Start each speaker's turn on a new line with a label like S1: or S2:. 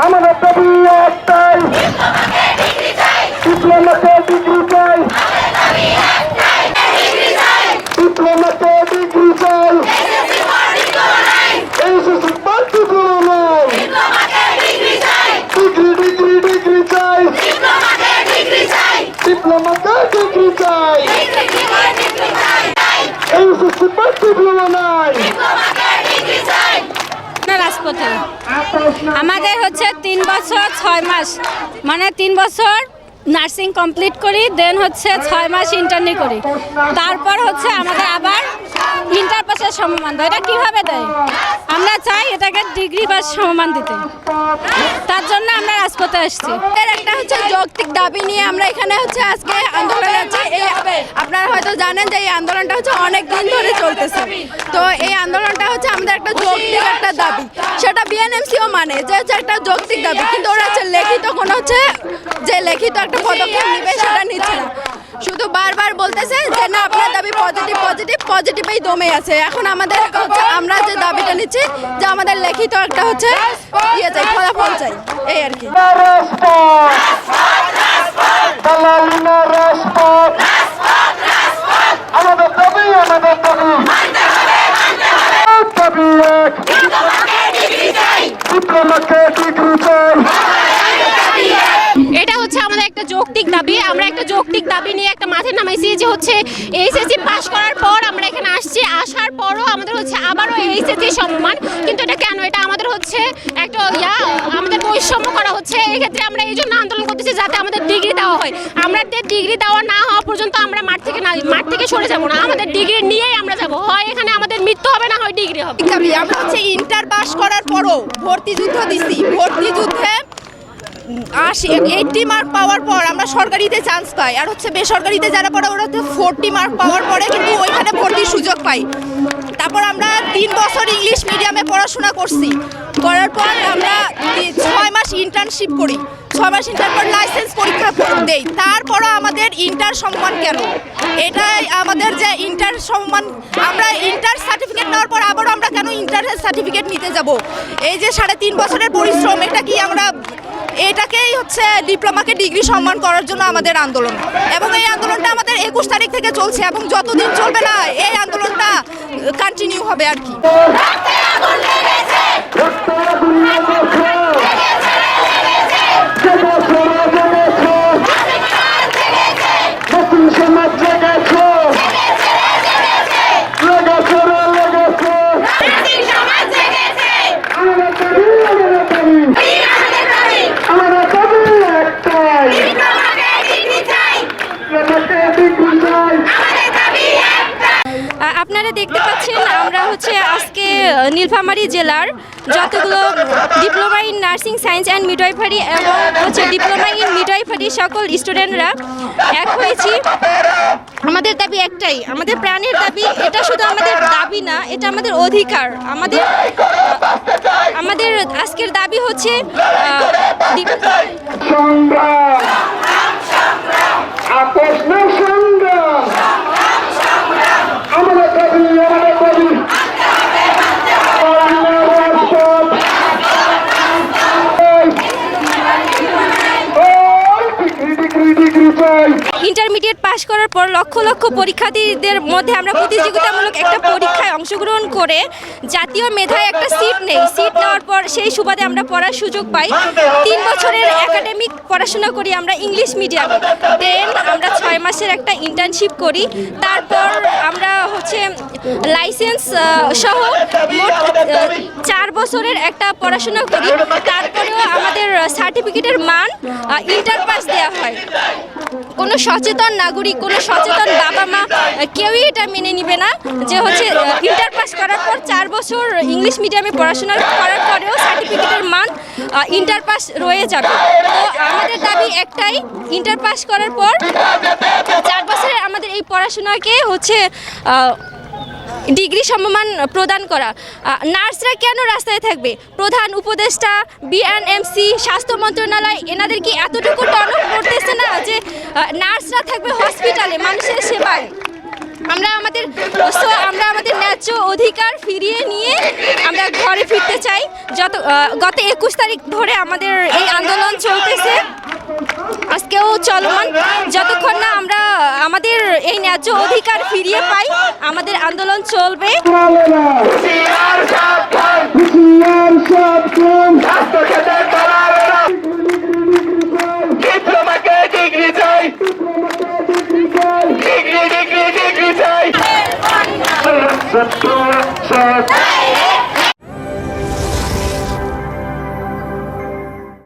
S1: আমাদের দাবি একটাই, ডিপ্লোমাতে ডিগ্রি চাই, ডিপ্লোমাতে ডিগ্রি চাই, এইচএসসি পাস ডিপ্লোমা নাই, ডিগ্রি ডিগ্রি ডিগ্রি চাই, ডিপ্লোমাতে ডিগ্রি চাই, এইচএসসি পাস ডিপ্লোমা নাই।
S2: রাজপথে আমাদের হচ্ছে 3 বছর 6 মাস, মানে 3 বছর নার্সিং কমপ্লিট করি, দেন হচ্ছে 6 মাস ইন্টার্নি করি, তারপর হচ্ছে আমাদের আবার ইন্টার পাসের সমমান দেয়। এটা কীভাবে দেয়? আমরা চাই এটাকে ডিগ্রি পাস সমমান দিতে, তার জন্য আমরা রাজপথে আসছি।
S3: এর একটা হচ্ছে যৌক্তিক দাবি নিয়ে আমরা এখানে হচ্ছে আজকে আন্দোলন আছে। আপনারা হয়তো জানেন যে এই আন্দোলনটা হচ্ছে অনেক দিন ধরে চলতেছে। তো এই আন্দোলনটা হচ্ছে আমাদের একটা যৌক্তিক একটা দাবি, সেটা বিএনএমসিও মানে যে হচ্ছে একটা যৌক্তিক দাবি, কিন্তু ওরা হচ্ছে লিখিত কোনো হচ্ছে যে লিখিত একটা পদক্ষেপ নেবে সেটা নিচ্ছে না, শুধু বারবার বলতেছে যে না আপনার দাবি পজিটিভ পজিটিভ পজিটিভেই দমে আছে। এখন আমাদের হচ্ছে আমরা যে দাবিটা নিচ্ছি যে আমাদের লিখিত একটা হচ্ছে ইয়ে চাই, ফলাফল চাই, এই আর কি।
S1: আমাদের দাবি ডিপ্লোমাতে ডিগ্রি চাই।
S4: এটা হচ্ছে আমাদের একটা যৌক্তিক দাবি। আমরা একটা যৌক্তিক দাবি নিয়ে একটা মাঠে নামাইছি যে হচ্ছে এইচএসসি পাস করার পর আমরা এখানে আসছি, আসার পরও আমাদের হচ্ছে আবারও এইচএসসি সম্মান, কিন্তু এটা কেন? এটা আমাদের হচ্ছে একটা আমাদের বৈষম্য করা হচ্ছে। এই ক্ষেত্রে আমরা এই জন্য আন্দোলন করতেছি যাতে আমাদের ডিগ্রি দেওয়া হয়। আমাদের ডিগ্রি দেওয়া না হওয়া পর্যন্ত আমরা মাঠ থেকে সরে যাব না, আমাদের ডিগ্রি নিয়েই আমরা যাব, হয় এখানে আমাদের মৃত্যু হবে না হয় ডিগ্রি হবে।
S3: আমরা হচ্ছে ইন্টার পাস করার পরও ভর্তি যুদ্ধ দিছি, ভর্তি যুদ্ধে 80 মার্ক পাওয়ার পর আমরা সরকারিতে চান্স পাই, আর হচ্ছে বেসরকারিতে যারা পড়ে ওরা তো 40 মার্ক পাওয়ার পরে কিন্তু ওইখানে ভর্তির সুযোগ পাই। তারপর আমরা 3 বছর ইংলিশ মিডিয়ামে পড়াশোনা করছি, করার পর আমরা 6 মাস ইন্টার্নশিপ করি, 6 মাস ইন্টার পর লাইসেন্স পরীক্ষা দেই, তারপরও আমাদের ইন্টার সম্মান কেন? এটাই আমাদের যে ইন্টার সম্মান, আমরা ইন্টার সার্টিফিকেট নেওয়ার পর আবারও আমরা কেন ইন্টার সার্টিফিকেট নিতে যাব? এই যে 3.5 বছরের পরিশ্রম, এটা কি আমরা এটাকেই হচ্ছে ডিপ্লোমাকে ডিগ্রি সম্মান করার জন্য আমাদের আন্দোলন, এবং এই আন্দোলনটা আমাদের 21 তারিখ থেকে চলছে এবং যতদিন চলবে না এই আন্দোলনটা কন্টিনিউ হবে আর কি।
S2: আপনারা দেখতে পাচ্ছেন আমরা হচ্ছে আজকে নীলফামারী জেলার যতগুলো diploma in nursing science and midwifery এবং হচ্ছে ডিপ্লোমা ইন মিডওয়াইফারি সকল স্টুডেন্টরা এক হয়েছি। আমাদের দাবি একটাই, আমাদের প্রাণের দাবি। এটা শুধু আমাদের দাবি না, এটা আমাদের অধিকার। আমাদের আজকের দাবি হচ্ছে ইন্টারমিডিয়েট পাস করার পর লক্ষ লক্ষ পরীক্ষার্থীদের মধ্যে আমরা প্রতিযোগিতামূলক একটা পরীক্ষায় অংশগ্রহণ করে জাতীয় মেধায় একটা সিট নেই। সিট নেওয়ার পর সেই সুবাদে আমরা পড়ার সুযোগ পাই। 3 বছরের একাডেমিক পড়াশোনা করি আমরা ইংলিশ মিডিয়ামে, দেন আমরা 6 মাসের একটা ইন্টার্নশিপ করি, তারপর আমরা হচ্ছে লাইসেন্স সহ মোট 4 বছরের একটা পড়াশোনা করি, তারপরেও আমাদের সার্টিফিকেটের মান ইন্টার পাস দেওয়া হয়। কোনো সচেতন নাগরিক, কোনো সচেতন বাবা মা কেউই এটা মেনে নিবে না যে হচ্ছে ইন্টার পাস করার পর 4 বছর ইংলিশ মিডিয়ামে পড়াশোনা করার পরেও সার্টিফিকেটের মান ইন্টার পাস রয়ে যাবে। তো আমাদের দাবি একটাই, ইন্টার পাস করার পর 4 বছরের আমাদের এই পড়াশোনাকে হচ্ছে ডিগ্রি সম্মান প্রদান করা। নার্সরা কেন রাস্তায় থাকবে? প্রধান উপদেষ্টা, বিএনএমসি, স্বাস্থ্য মন্ত্রণালয় এনাদের কি এতটুকু টনক করতেছে না যে নার্সরা থাকবে হসপিটালে মানুষের সেবায়? আমরা আমাদের ন্যায্য অধিকার ফিরিয়ে নিয়ে আমরা ঘরে ফিরতে চাই। গত 21 তারিখ ধরে আমাদের এই আন্দোলন চলতেছে, আজকেও চলমান। যতক্ষণ না আমরা আমাদের এই ন্যায্য অধিকার ফিরিয়ে পাই, আমাদের আন্দোলন চলবে।
S1: হুঁশিয়ার সাবধান, রাষ্ট্রক্ষেত্রের দালালেরা। ডিপ্লোমাকে ডিগ্রি চাই, ডিগ্রি চাই।